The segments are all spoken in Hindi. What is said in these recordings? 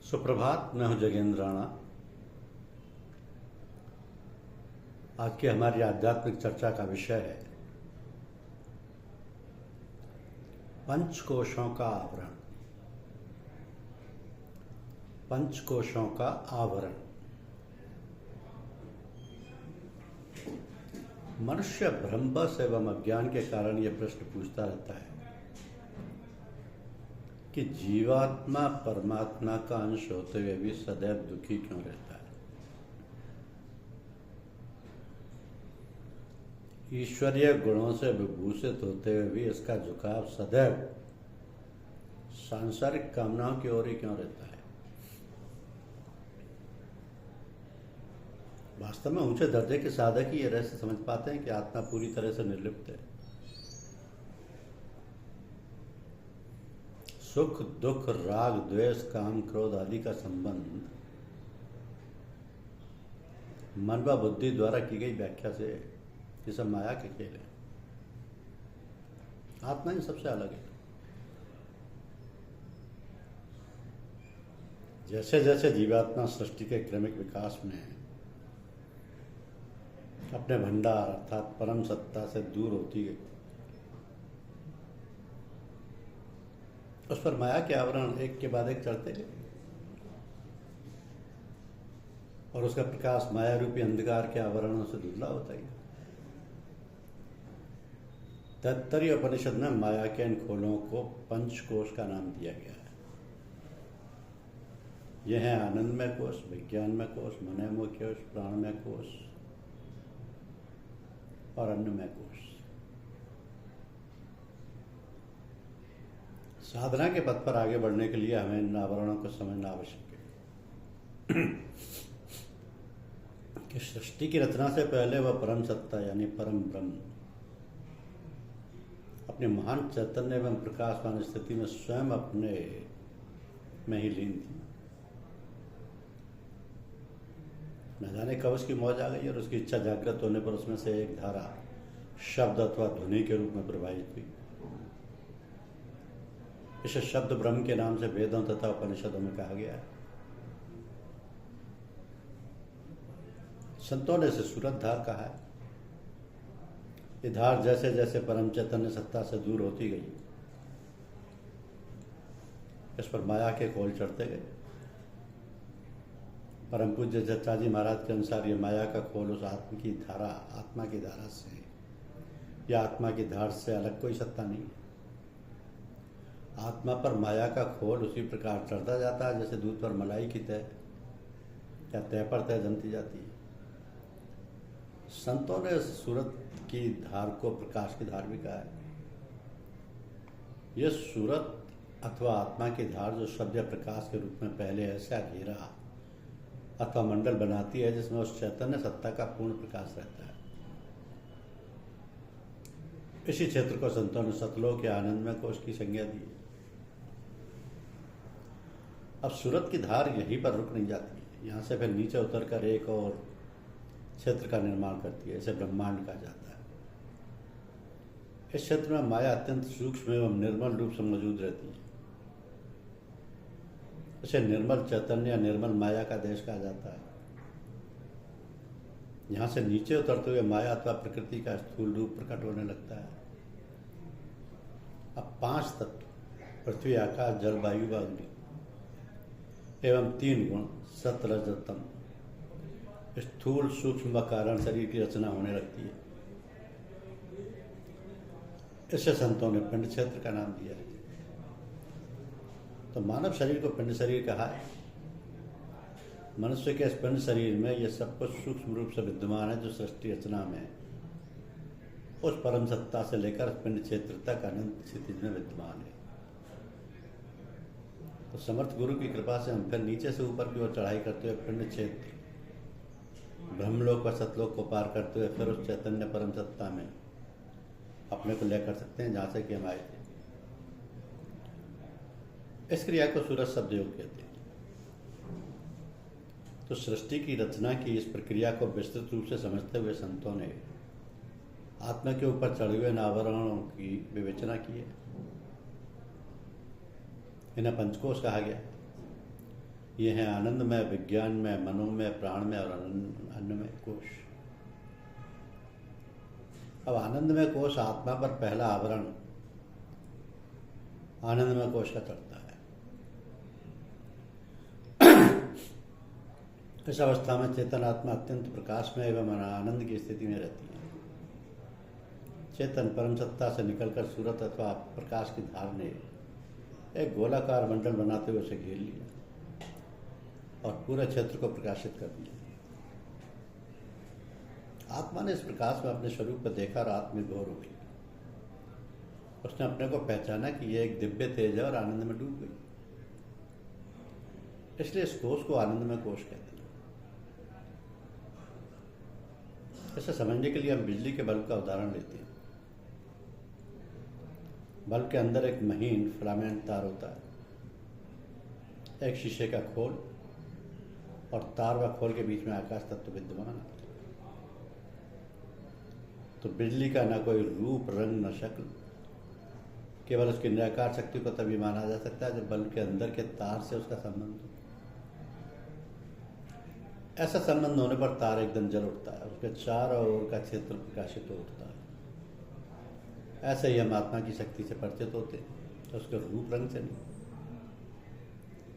सुप्रभात। मैं हूं जगेंद्र राणा। आज की हमारी आध्यात्मिक चर्चा का विषय है पंचकोशों का आवरण। पंचकोशों का आवरण। मनुष्य भ्रमवश एवं अज्ञान के कारण यह प्रश्न पूछता रहता है कि जीवात्मा परमात्मा का अंश होते हुए भी सदैव दुखी क्यों रहता है। ईश्वरीय गुणों से विभूषित होते हुए भी इसका झुकाव सदैव सांसारिक कामनाओं की ओर ही क्यों रहता है। वास्तव में ऊंचे दर्जे के साधक ही ये रहस्य समझ पाते हैं कि आत्मा पूरी तरह से निर्लिप्त है। सुख दुख राग द्वेष काम क्रोध आदि का संबंध मन व बुद्धि द्वारा की गई व्याख्या से ये सब माया के खेल है। आत्मा इन सबसे अलग है। जैसे जैसे जीवात्मा सृष्टि के क्रमिक विकास में अपने भंडार अर्थात परम सत्ता से दूर होती गई, उस पर माया के आवरण एक के बाद एक चढ़ते गए और उसका प्रकाश माया रूपी अंधकार के आवरणों से धुंधला होता गया। तैत्तरीय उपनिषद में माया के इन खोलों को पंचकोश का नाम दिया गया है। यह है आनंदमय कोश, विज्ञानमय कोश, मनोमय कोश, प्राणमय कोश और अन्नमय कोश। साधना के पथ पर आगे बढ़ने के लिए हमें इन आवरणों को समझना आवश्यक है कि सृष्टि की रचना से पहले वह परम सत्ता यानी परम ब्रह्म अपने महान चैतन्य एवं प्रकाशवान स्थिति में स्वयं अपने में ही लीन थी। न जाने कब उसकी मौज आ गई और उसकी इच्छा जागृत होने पर उसमें से एक धारा शब्द अथवा ध्वनि के रूप में प्रवाहित हुई। इसे शब्द ब्रह्म के नाम से वेदों तथा उपनिषदों में कहा गया है। संतों ने इसे सूरत धार कहा है। ये धार जैसे जैसे परम चैतन्य सत्ता से दूर होती गई, इस पर माया के खोल चढ़ते गए। परम पूज्य जच्चाजी महाराज के अनुसार ये माया का खोल उस आत्मा की धारा से या आत्मा की धार से अलग कोई सत्ता नहीं है। आत्मा पर माया का खोल उसी प्रकार चढ़ता जाता है जैसे दूध पर मलाई की तह या तह पर तह जमती जाती है। संतों ने सूरत की धार को प्रकाश की धार भी कहा है। यह सूरत अथवा आत्मा की धार जो शब्द या प्रकाश के रूप में पहले ऐसा घेरा अथवा मंडल बनाती है जिसमें उस चैतन्य सत्ता का पूर्ण प्रकाश रहता है। इसी क्षेत्र को संतों ने सतलोक या आनंदमय कोश की संज्ञा दी। अब सूरत की धार यहीं पर रुक नहीं जाती है, यहाँ से फिर नीचे उतरकर एक और क्षेत्र का निर्माण करती है। इसे ब्रह्मांड कहा जाता है। इस क्षेत्र में माया अत्यंत सूक्ष्म एवं निर्मल रूप से मौजूद रहती है। इसे निर्मल चैतन्य या निर्मल माया का देश कहा जाता है। यहाँ से नीचे उतरते हुए माया अथवा प्रकृति का स्थूल रूप प्रकट होने लगता है। अब 5 तत्व पृथ्वी आकाश जल वायु व अग्नि एवं 3 गुण सत रज तम स्थूल सूक्ष्म व कारण शरीर की रचना होने लगती है। इसे संतों ने पिंड क्षेत्र का नाम दिया है। तो मानव शरीर को पिंड शरीर कहा है। मनुष्य के इस पिंड शरीर में यह सब कुछ सूक्ष्म रूप से विद्यमान है जो सृष्टि रचना में उस परम सत्ता से लेकर पिंड क्षेत्र तक अनंत स्थिति में विद्यमान है। तो समर्थ गुरु की कृपा से हम फिर नीचे से ऊपर की ओर चढ़ाई करते हुए पिंड क्षेत्र ब्रह्मलोक व सतलोक को पार करते हुए फिर उस चैतन्य परम सत्ता में अपने को ले कर सकते हैं जहां से कि हम आए थे। इस क्रिया को सूरज शब्द योग कहते हैं। तो सृष्टि की रचना की इस प्रक्रिया को विस्तृत रूप से समझते हुए संतों ने आत्मा के ऊपर चढ़े हुए आवरणों की विवेचना की है। इन्हें पंचकोश कहा गया। ये हैं आनंदमय, विज्ञानमय, मनोमय, प्राणमय और अन्नमय कोश। अब आनंदमय कोश आत्मा पर पहला आवरण आनंदमय कोश का चढ़ता है। इस अवस्था में चेतन आत्मा अत्यंत प्रकाशमय एवं आनंद की स्थिति में रहती है। चेतन परम सत्ता से निकलकर सूरत अथवा प्रकाश की धार ने एक गोलाकार मंडल बनाते हुए उसे घेर लिया और पूरे क्षेत्र को प्रकाशित कर दिया। आत्मा ने इस प्रकाश में अपने स्वरूप को देखा और आत्मविभोर हो गई। उसने अपने को पहचाना कि यह एक दिव्य तेज है और आनंद में डूब गई। इसलिए इस कोश को आनंदमय कोश कहते हैं। इसे समझने के लिए हम बिजली के बल्ब का उदाहरण लेते हैं। बल्ब के अंदर एक महीन फिलामेंट तार होता है, एक शीशे का खोल और तार व खोल के बीच में आकाश तत्व विद्यमान है। तो बिजली का न कोई रूप, रंग, न शक्ल, केवल उसकी निराकार शक्ति को तभी माना जा सकता है जब बल्ब के अंदर के तार से उसका संबंध हो। ऐसा संबंध होने पर तार एकदम जल उठता है, उसके चारों ओर का क्षेत्र प्रकाशित हो उठता है। ऐसे ही हम आत्मा की शक्ति से परिचित होते हैं, तो उसके रूप रंग से नहीं।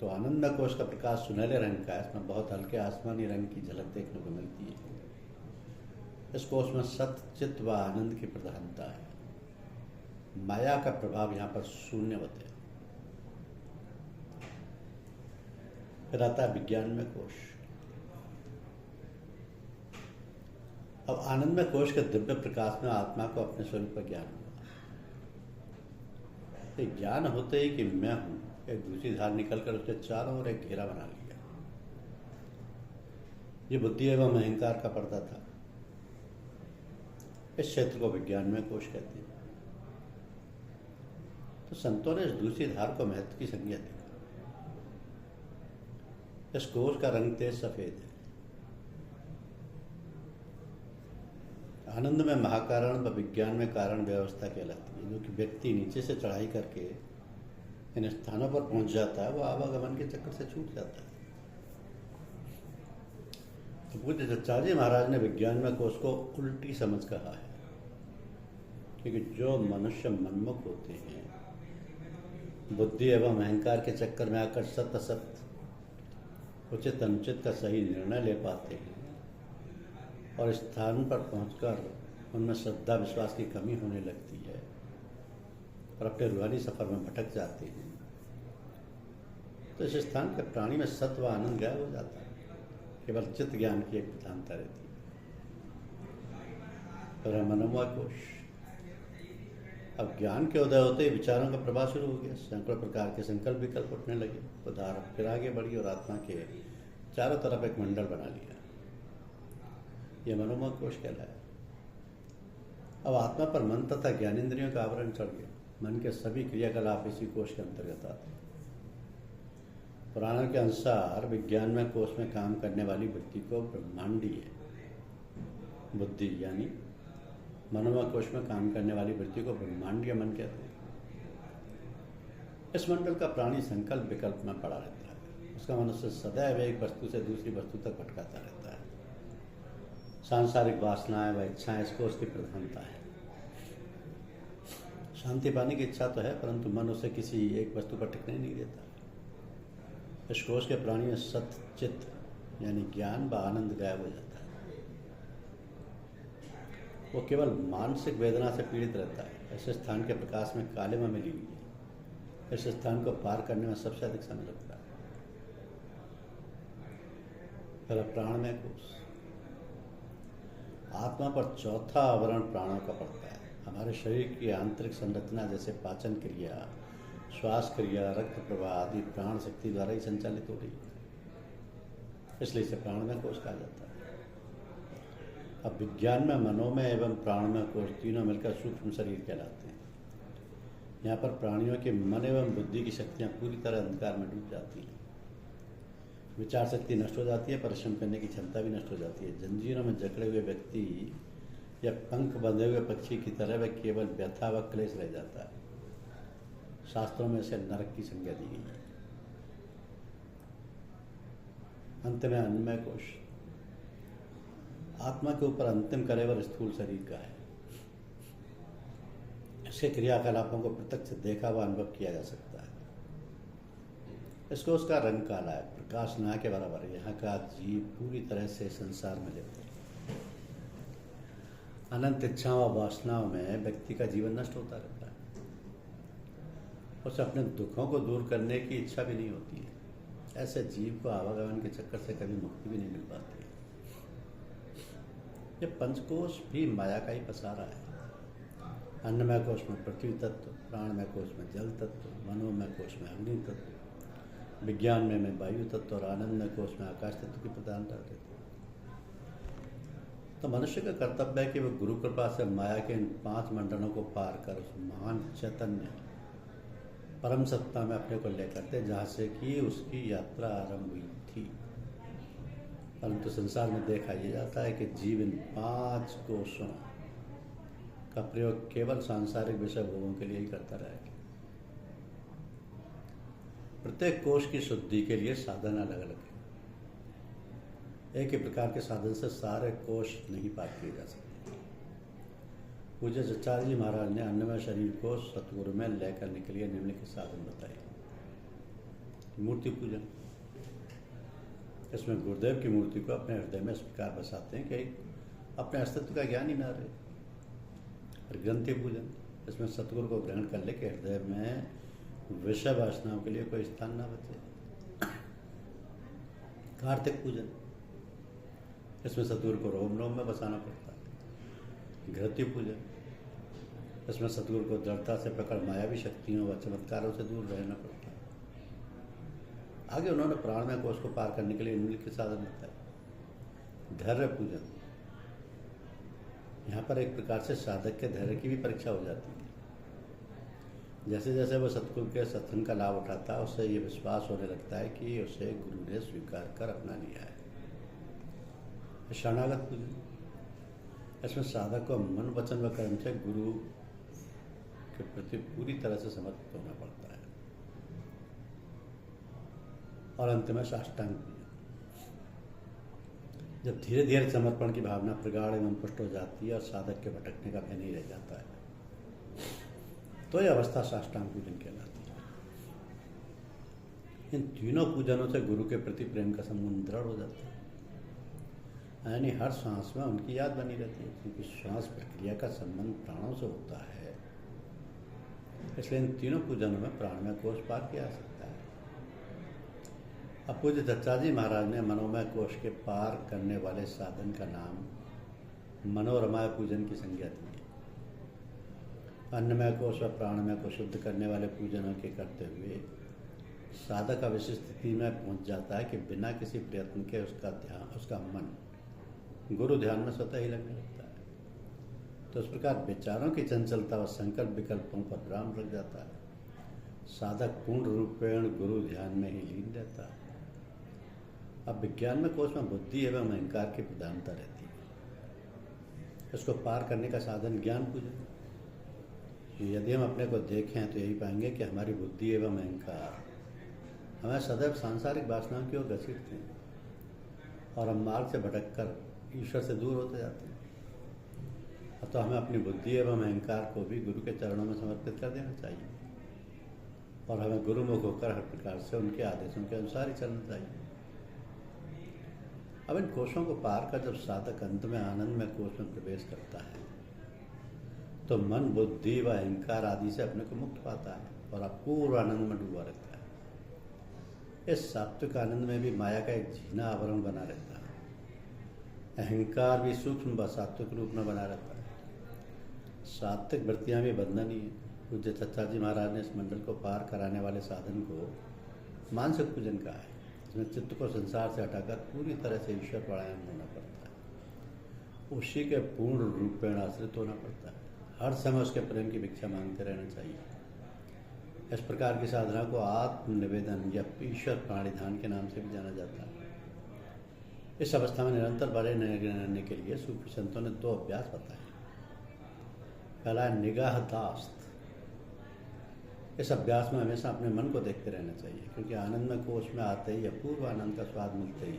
तो आनंद कोश का प्रकाश सुनहरे रंग का है, इसमें बहुत हल्के आसमानी रंग की झलक देखने को मिलती है। इस कोश में सत्य, चित्त व आनंद की प्रधानता है। माया का प्रभाव यहाँ पर शून्यवत है। फिर आता है विज्ञानमय कोश। अब आनंदमय कोश के दिव्य प्रकाश में आत्मा को अपने स्वरूप का ज्ञान हुआ। ज्ञान होते ही कि मैं हूं, एक दूसरी धार निकलकर उसके चारों ओर एक घेरा बना लिया। ये बुद्धि एवं अहंकार का पर्दा था। इस क्षेत्र को विज्ञानमय कोश कहते हैं। तो संतों ने इस दूसरी धार को महत्व की संज्ञा दी। इस कोश का रंग तेज सफेद है। आनंद में महाकारण व विज्ञान में कारण व्यवस्था कहलाती है। जो कि व्यक्ति नीचे से चढ़ाई करके इन स्थानों पर पहुंच जाता है, वो आवागमन के चक्कर से छूट जाता है। तो पूज्य सच्चाजी महाराज ने विज्ञान में कोश को उल्टी समझ कहा है, क्योंकि जो मनुष्य मनमुख होते हैं, बुद्धि एवं अहंकार के चक्कर में आकर सत असत, उचित अनुचित का सही निर्णय ले पाते हैं और स्थान पर पहुंचकर उनमें श्रद्धा विश्वास की कमी होने लगती है और अपने रूहानी सफर में भटक जाते हैं, तो इस स्थान के प्राणी में सत्व व आनंद गायब हो जाता है। केवल चित्त ज्ञान की एक प्रधानता रहती है। मनोमय कोश। अब ज्ञान के उदय होते ही विचारों का प्रवाह शुरू हो गया। सैकड़ों प्रकार के संकल्प विकल्प उठने लगे। तो धारा फिर आगे बढ़ी और आत्मा के चारों तरफ एक मंडल बना लिया। यह मनोमय कोश कहलाया। अब आत्मा पर मन तथा ज्ञानेंद्रियों का आवरण चढ़ गया। मन के सभी क्रियाकलाप इसी कोश के अंतर्गत आते हैं। पुराणों के अनुसार विज्ञान में कोश में काम करने वाली वृत्ति को ब्रह्मांडीय बुद्धि यानी मनोमय कोश में काम करने वाली वृत्ति को ब्रह्मांडीय मन कहते हैं। इस मंडल का प्राणी संकल्प विकल्प में पड़ा रहता है। उसका मनुष्य सदैव एक वस्तु से दूसरी वस्तु तक भटकाता रहता है। सांसारिक वासनाएं व इच्छाएं इसको उसकी प्रधानता है। शांति पाने की इच्छा तो है, परंतु मन उसे किसी एक वस्तु पर टिकने नहीं देता। इस कोश के प्राणी में सत्य, चित्त यानी ज्ञान व आनंद गायब हो जाता है। वो केवल मानसिक वेदना से पीड़ित रहता है। ऐसे स्थान के प्रकाश में कालिमा मिली हुई है। इस स्थान को पार करने में सबसे अधिक समय लगता है। फिर प्राणमय कोश। आत्मा पर चौथा आवरण प्राणों का पड़ता है। हमारे शरीर की आंतरिक संरचना जैसे पाचन क्रिया, श्वास क्रिया, रक्त प्रवाह आदि प्राण शक्ति द्वारा ही संचालित हो रही है। इसलिए इसे प्राणमय कोश कहा जाता है। अब विज्ञान में मनोमय एवं प्राणमय कोश तीनों मिलकर सूक्ष्म शरीर कहलाते हैं। यहाँ पर प्राणियों के मन एवं बुद्धि की शक्तियाँ पूरी तरह अंधकार में डूब जाती हैं। विचार शक्ति नष्ट हो जाती है, परिश्रम करने की क्षमता भी नष्ट हो जाती है। जंजीरों में जकड़े हुए व्यक्ति या पंख बंधे हुए पक्षी की तरह वह केवल व्यथा व क्लेश रह जाता है। शास्त्रों में इसे नरक की संज्ञा दी गई है। अंत में अन्नमय कोश आत्मा के ऊपर अंतिम कलेवर स्थूल शरीर का है। इसके क्रियाकलापों को प्रत्यक्ष देखा व अनुभव किया जा सकता है। इसको उसका रंग काला है, प्रकाश ना के बराबर है। यहाँ का जीव पूरी तरह से संसार में लिप्त है। अनंत इच्छाओं और वासनाओं में व्यक्ति का जीवन नष्ट होता रहता है। उसे अपने दुखों को दूर करने की इच्छा भी नहीं होती है। ऐसे जीव को आवागमन के चक्कर से कभी मुक्ति भी नहीं मिल पाती है। ये पंचकोश भी माया का ही पसारा है। अन्नमय कोश में पृथ्वी तत्व, प्राणमय कोश में जल तत्व, मनोमय कोश में अग्नि तत्व, विज्ञान में वायु तत्व और आनंदमय कोश में आकाश तत्व की प्रधानता रहती है। तो मनुष्य का कर्तव्य है कि वह गुरु कृपा से माया के इन 5 मंडलों को पार कर उस महान चैतन्य परम सत्ता में अपने को लेकर थे, जहाँ से कि उसकी यात्रा आरंभ हुई थी। परंतु संसार में देखा यह जाता है कि जीव इन 5 कोशों का प्रयोग केवल सांसारिक विषय भोगों के लिए ही करता रहेगा। प्रत्येक कोश की शुद्धि के लिए साधन अलग अलग है। एक ही प्रकार के साधन से सारे कोश नहीं पार किए जा सकते। पूज्य जच्चाजी महाराज ने अन्नमय शरीर को सतगुरु में लय करने के लिए निम्नलिखित साधन बताए। मूर्ति पूजन। इसमें गुरुदेव की मूर्ति को अपने हृदय में इस प्रकार बसाते हैं कि अपने अस्तित्व का ज्ञान ही ना रहे। और ग्रंथि पूजन। इसमें सतगुरु को ग्रहण कर ले कि हृदय में विषय वासनाओं के लिए कोई स्थान ना बचे। कार्तिक पूजन। इसमें सतगुरु को रोम रोम में बसाना पड़ता है। घृति पूजन। इसमें सतगुरु को दृढ़ता से पकड़ मायावी शक्तियों व चमत्कारों से दूर रहना पड़ता है। आगे उन्होंने प्राणमय कोश को पार करने के लिए निम्नलिखित साधन बताए। धैर्य पूजन। यहाँ पर एक प्रकार से साधक के धैर्य की भी परीक्षा हो जाती है। जैसे जैसे वह सतगुरु के सत्संग का लाभ उठाता है, उससे ये विश्वास होने लगता है कि उसे गुरु ने स्वीकार कर अपना लिया है। शरणागत पूजन। इसमें साधक को मन वचन व कर्म से गुरु के प्रति पूरी तरह से समर्पित होना पड़ता है। और अंत में साष्टांग पूजन। जब धीरे धीरे समर्पण की भावना प्रगाढ़ एवं पुष्ट हो जाती है और साधक के भटकने का भय नहीं रह जाता है, तो यह अवस्था साष्टांग पूजन कहलाती है। इन तीनों पूजनों से गुरु के प्रति प्रेम का संबंध दृढ़ हो जाता है। यानी हर सांस में उनकी याद बनी रहती है, क्योंकि श्वास प्रक्रिया का संबंध प्राणों से होता है। इसलिए इन तीनों पूजनों में प्राणमय कोश पार किया जा सकता है। अब पूज्य दत्ताजी महाराज ने मनोमय कोश के पार करने वाले साधन का नाम मनोरमय पूजन की संज्ञा दी है। अन्नमय कोश व प्राणमय को शुद्ध करने वाले पूजनों के करते हुए साधक अविशिष्ट स्थिति में पहुंच जाता है कि बिना किसी प्रयत्न के उसका मन गुरु ध्यान में स्वतः ही लगने लगता है। तो इस प्रकार विचारों की चंचलता व संकल्प विकल्पों पर विराम लग जाता है। साधक पूर्ण रूपेण गुरु ध्यान में ही लीन रहता है। अब विज्ञान में कोश में बुद्धि एवं अहंकार की प्रधानता रहती है। इसको पार करने का साधन ज्ञान पूजन। यदि हम अपने को देखें तो यही पाएंगे कि हमारी बुद्धि एवं अहंकार हमें सदैव सांसारिक वासनाओं की ओर घसीटते हैं और हम मार्ग से भटककर ईश्वर से दूर होते जाते हैं। तो हमें अपनी बुद्धि एवं अहंकार को भी गुरु के चरणों में समर्पित कर देना चाहिए और हमें गुरुमुख होकर हर प्रकार से उनके आदेशों के अनुसार ही चलना चाहिए। अब इन कोशों को पार कर जब साधक अंत में आनंद में कोश में प्रवेश करता है तो मन बुद्धि व अहंकार आदि से अपने को मुक्त पाता है और अपूर्व आनंद में डूबा रहता है। इस सात्विक आनंद में भी माया का एक झीना आवरण बना रहता है। अहंकार भी सूक्ष्म व सात्विक रूप में बना रहता है। सात्विक वृत्तियां भी बंधनीय है। पूज्य दत्ताजी महाराज ने इस मंडल को पार कराने वाले साधन को मानसिक पूजन कहा है, जिसमें चित्त को संसार से हटाकर पूरी तरह से ईश्वर परायण होना पड़ता है। उसी के पूर्ण रूपेण आश्रित होना पड़ता है। हर समय उसके प्रेम की भिक्षा मांगते रहना चाहिए। इस प्रकार की साधना को आत्मनिवेदन या ईश्वर प्राणिधान के नाम से भी जाना जाता है। इस अवस्था में निरंतर बड़े रहने के लिए सूफी संतों ने 2 अभ्यास बताए। पहला है निगाह दास्त। इस अभ्यास में हमेशा अपने मन को देखते रहना चाहिए, क्योंकि आनंदमय कोष में आते ही अपूर्व आनंद का स्वाद मिलते ही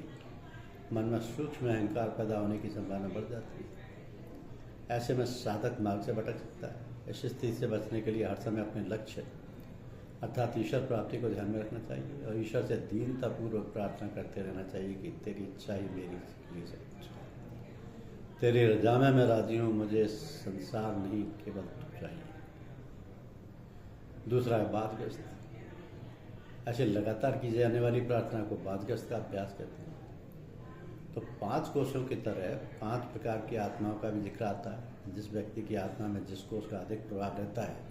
मन में सूक्ष्म अहंकार पैदा होने की संभावना बढ़ जाती है। ऐसे में साधक मार्ग से भटक सकता है। इस स्थिति से बचने के लिए हर समय अपने लक्ष्य अर्थात ईश्वर प्राप्ति को ध्यान में रखना चाहिए और ईश्वर से दीनतापूर्वक प्रार्थना करते रहना चाहिए कि तेरी इच्छा ही मेरी लिए सब कुछ है। तेरी रजा में मैं राजी हूँ, मुझे संसार नहीं केवल तू चाहिए। दूसरा है बादग्रस्त। ऐसे लगातार की जाने वाली प्रार्थना को बादग्रस्त का अभ्यास कहते हैं। तो 5 कोषों की तरह 5 प्रकार की आत्माओं का भी जिक्र आता है। जिस व्यक्ति की आत्मा में जिस कोष का अधिक प्रभाव रहता है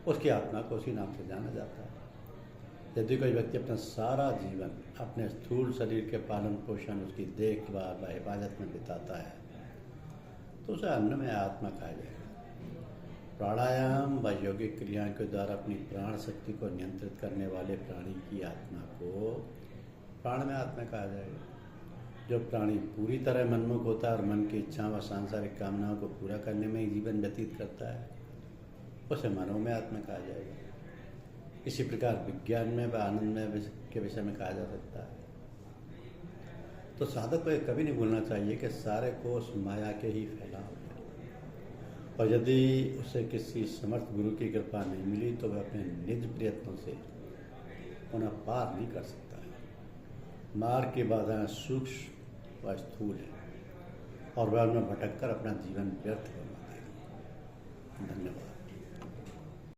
उसकी आत्मा को उसी नाम से जाना जाता है। यदि कोई व्यक्ति अपना सारा जीवन अपने स्थूल शरीर के पालन पोषण, उसकी देखभाल व हिफाजत में बिताता है तो उसे अन्नमय आत्मा कहा जाएगा। प्राणायाम व यौगिक क्रियाओं के द्वारा अपनी प्राण शक्ति को नियंत्रित करने वाले प्राणी की आत्मा को प्राणमय आत्मा कहा जाएगा। जो प्राणी पूरी तरह मनमुख होता है और मन की इच्छाओं व सांसारिक कामनाओं को पूरा करने में ही जीवन व्यतीत करता है उसे मनोमय आत्मा कहा जाएगा। इसी प्रकार विज्ञान में व आनंदमय के विषय में कहा जा सकता है। तो साधक को यह कभी नहीं भूलना चाहिए कि सारे कोष माया के ही फैलाव है और यदि उसे किसी समर्थ गुरु की कृपा नहीं मिली तो वह अपने निज प्रयत्नों से उन्हें पार नहीं कर सकता है। मार्ग की बाधाएं सूक्ष्म व स्थूल है और वह उनमें भटक कर अपना जीवन व्यर्थ करवा देगा। धन्यवाद।